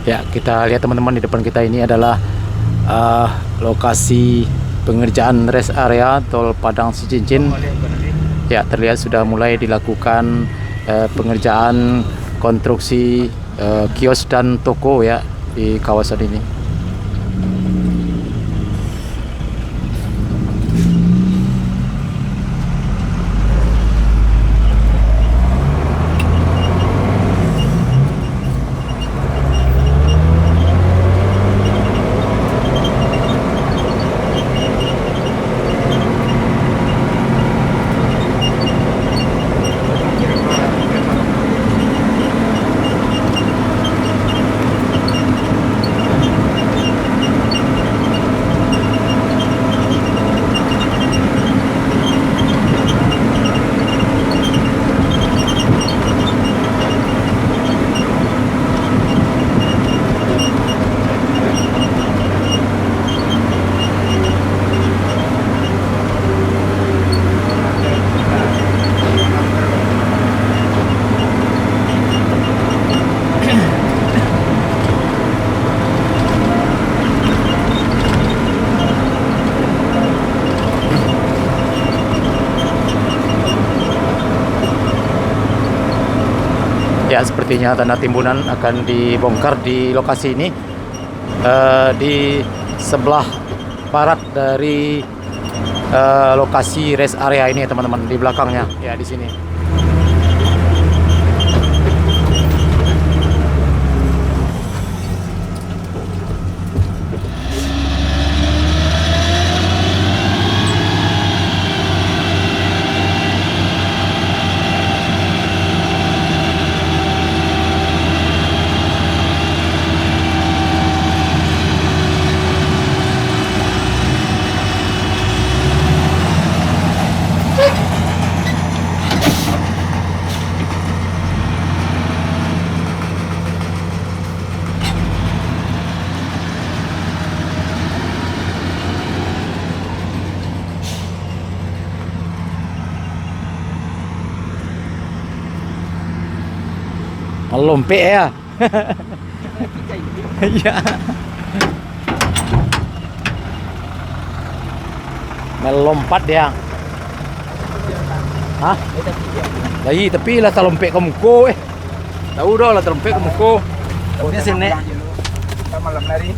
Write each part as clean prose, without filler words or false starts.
Ya, kita lihat teman-teman, di depan kita ini adalah lokasi pengerjaan rest area tol Padang Sicincin. Ya, terlihat sudah mulai dilakukan pengerjaan konstruksi kios dan toko ya di kawasan ini. Ya, sepertinya tanah timbunan akan dibongkar di lokasi ini, di sebelah barat dari lokasi rest area ini, teman-teman, di belakangnya ya, di sini. Melompe ya. Iya. Melompat dia. Hah? Lagi tapi lah terlompe ke muka Tahu dah lah terlompe ke muka. Tahunya sini. Kita malam hari.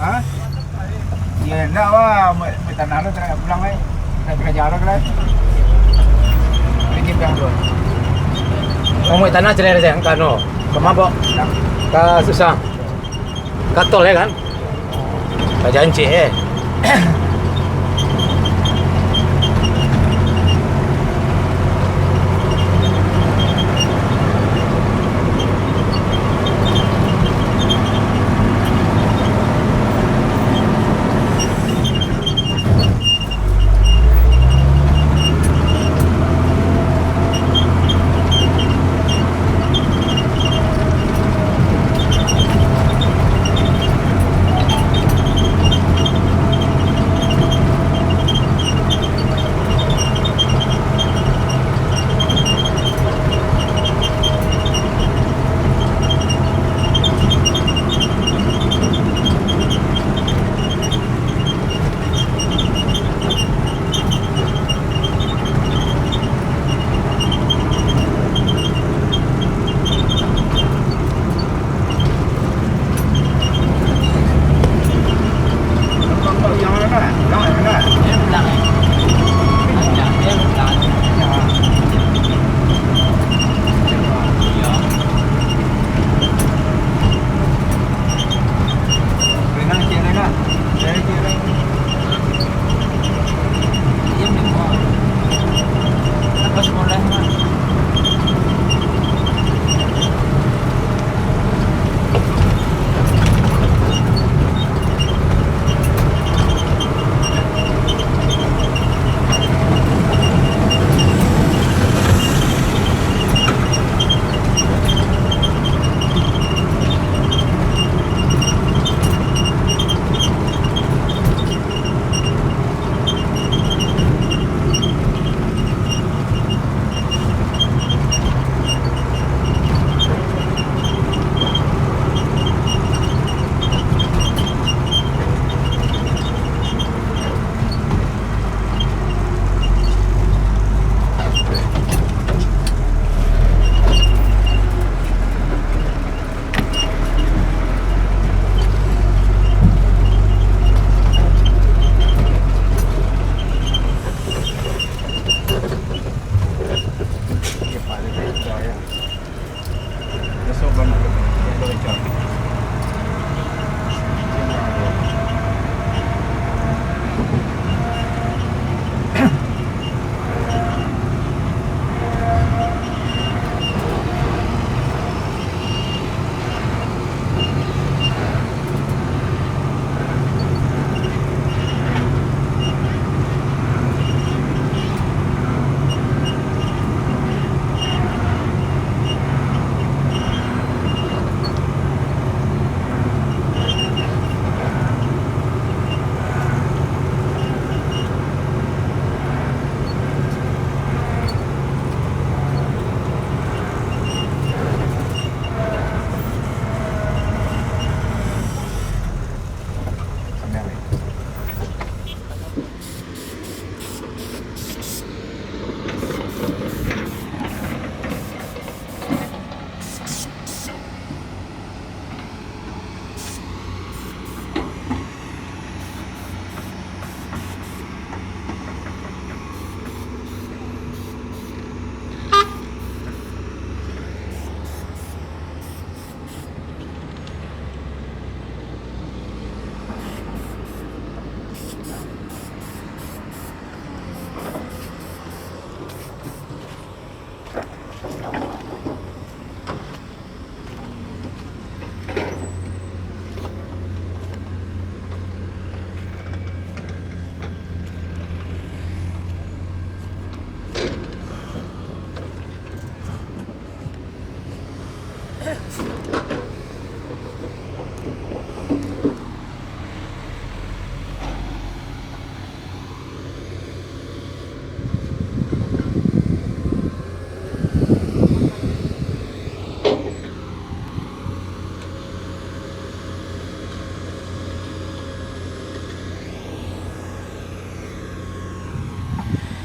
Hah? Ya enggak wah, tanah lu tak pulang ai. Tak kerja orang lah. Pergi bilang dulu. Mau tanah cerai saya kan no. Kemabok. Ka susah. Katol ya kan? Ka janji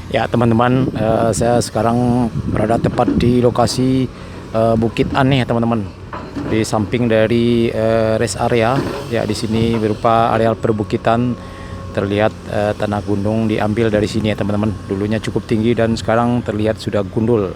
Ya teman-teman, saya sekarang berada tepat di lokasi Bukit Aneh teman-teman. Di samping dari rest area, ya di sini berupa areal perbukitan, terlihat tanah gunung diambil dari sini ya teman-teman. Dulunya cukup tinggi dan sekarang terlihat sudah gundul.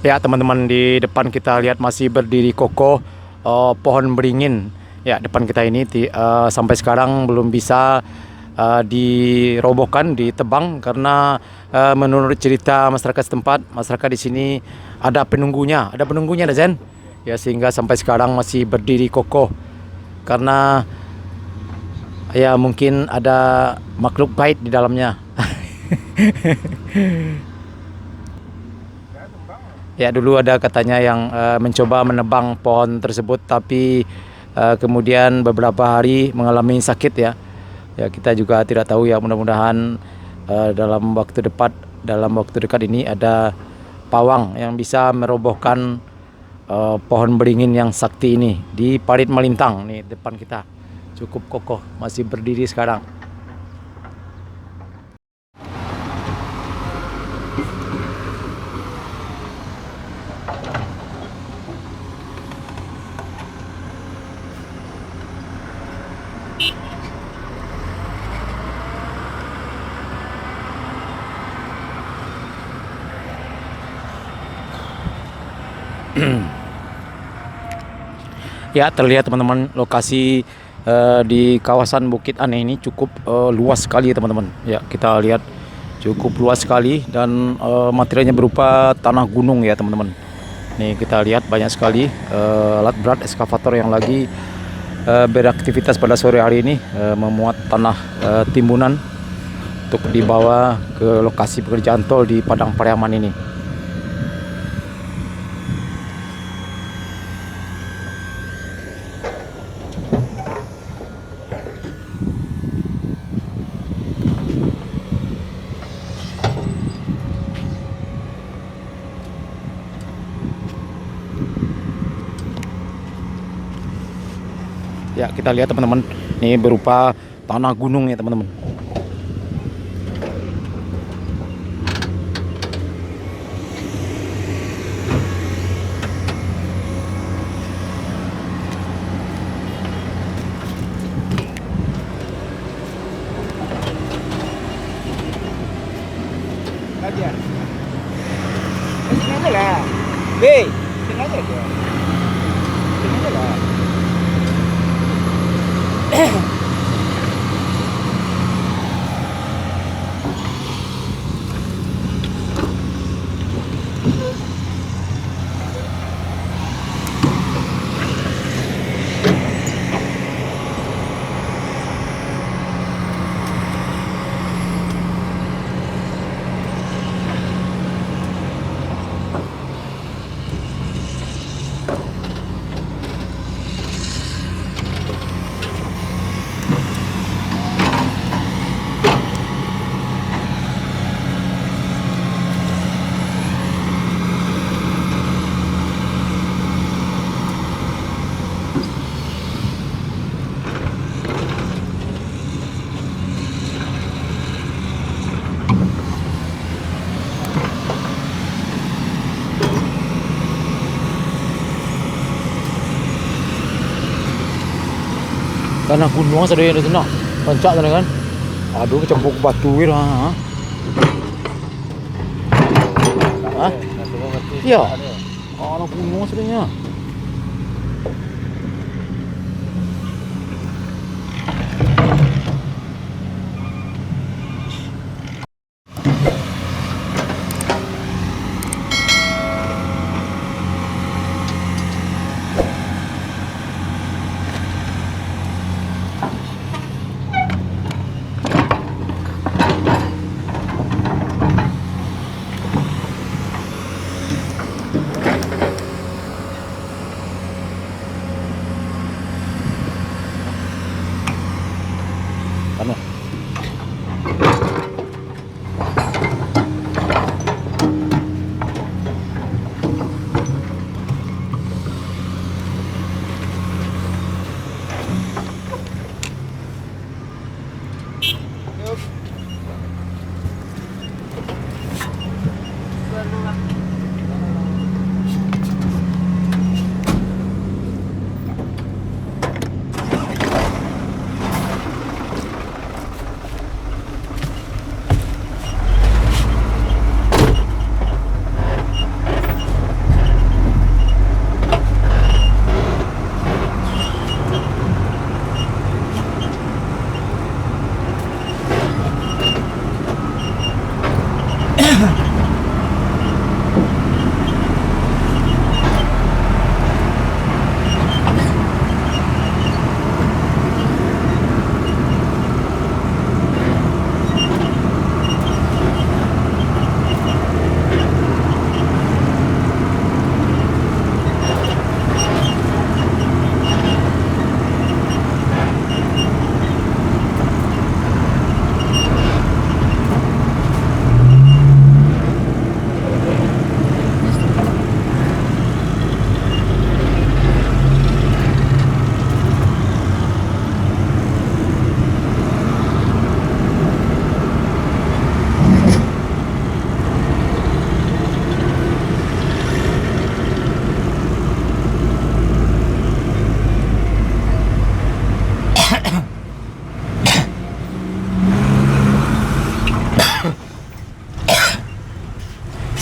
Ya teman-teman, di depan kita lihat masih berdiri kokoh pohon beringin. Ya depan kita ini sampai sekarang belum bisa dirobohkan, ditebang karena menurut cerita masyarakat setempat, masyarakat di sini ada penunggunya, Zen. Ya sehingga sampai sekarang masih berdiri kokoh karena ya mungkin ada makhluk gaib di dalamnya. Ya dulu ada katanya yang mencoba menebang pohon tersebut, tapi kemudian beberapa hari mengalami sakit ya. Ya kita juga tidak tahu ya, mudah-mudahan dalam waktu dekat ini ada pawang yang bisa merobohkan pohon beringin yang sakti ini di Parit Malintang nih depan kita. Cukup kokoh, masih berdiri sekarang. Ya terlihat teman-teman, lokasi di kawasan Bukit Aneh ini cukup luas sekali teman-teman. Ya kita lihat cukup luas sekali dan materialnya berupa tanah gunung ya teman-teman. Nih kita lihat banyak sekali alat berat eskavator yang lagi beraktivitas pada sore hari ini, memuat tanah timbunan untuk dibawa ke lokasi pekerjaan tol di Padang Pariaman ini. Ya kita lihat teman-teman, ini berupa tanah gunung ya teman-teman. Aja. Sini aja lah. Sini aja dia. Sini aja lah. Tanah gunung sedaya di sana. Pancak sana kan. Aduh kecampur batu gitu. Ha. Hah? Iya. Tanah gunung sedaya. Tanah.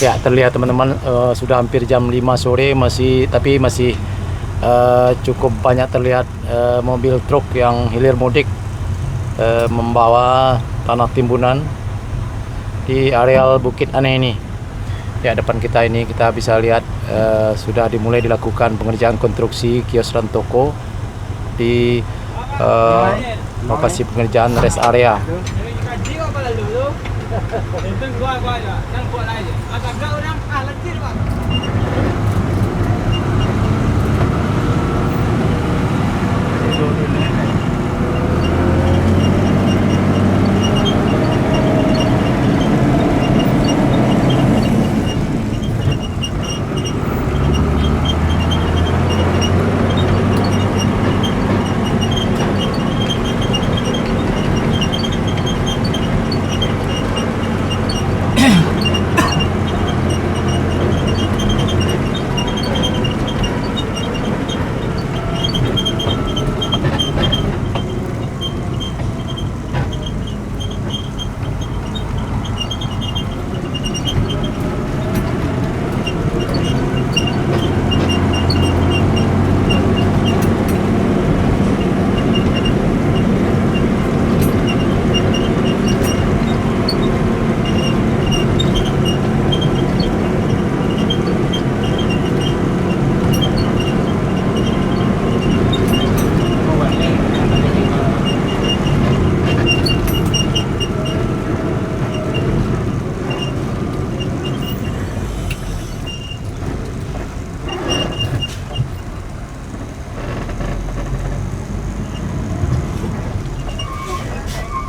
Ya terlihat teman-teman sudah hampir jam 5 sore masih cukup banyak terlihat mobil truk yang hilir mudik membawa tanah timbunan di areal Bukit Aneh ini. Ya depan kita ini kita bisa lihat sudah dimulai dilakukan pengerjaan konstruksi kios dan toko di lokasi pengerjaan rest area.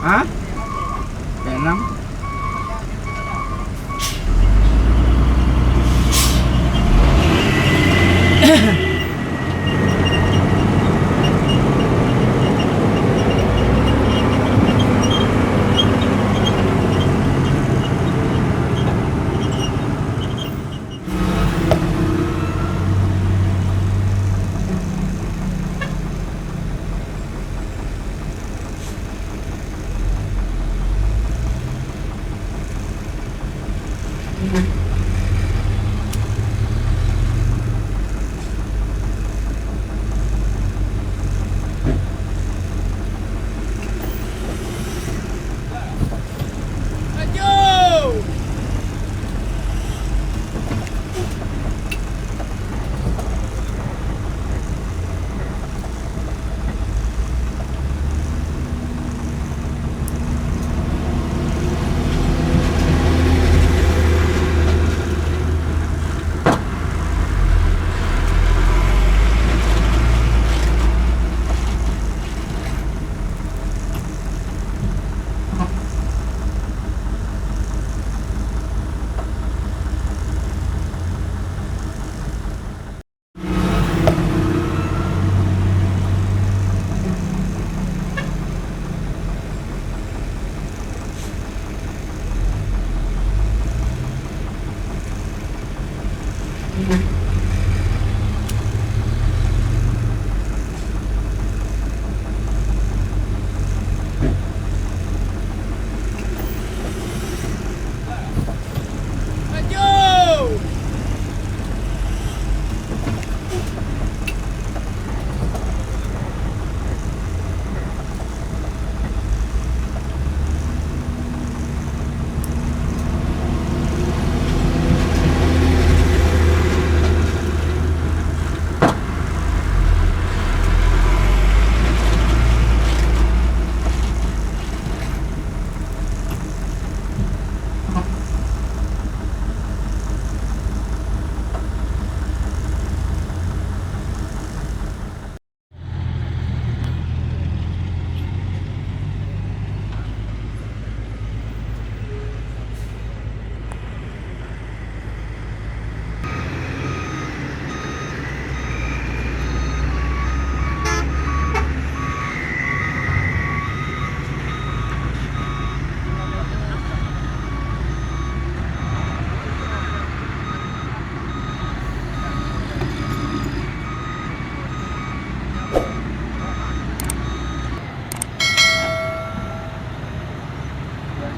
Hah? Enam.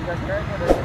gas kayaknya dari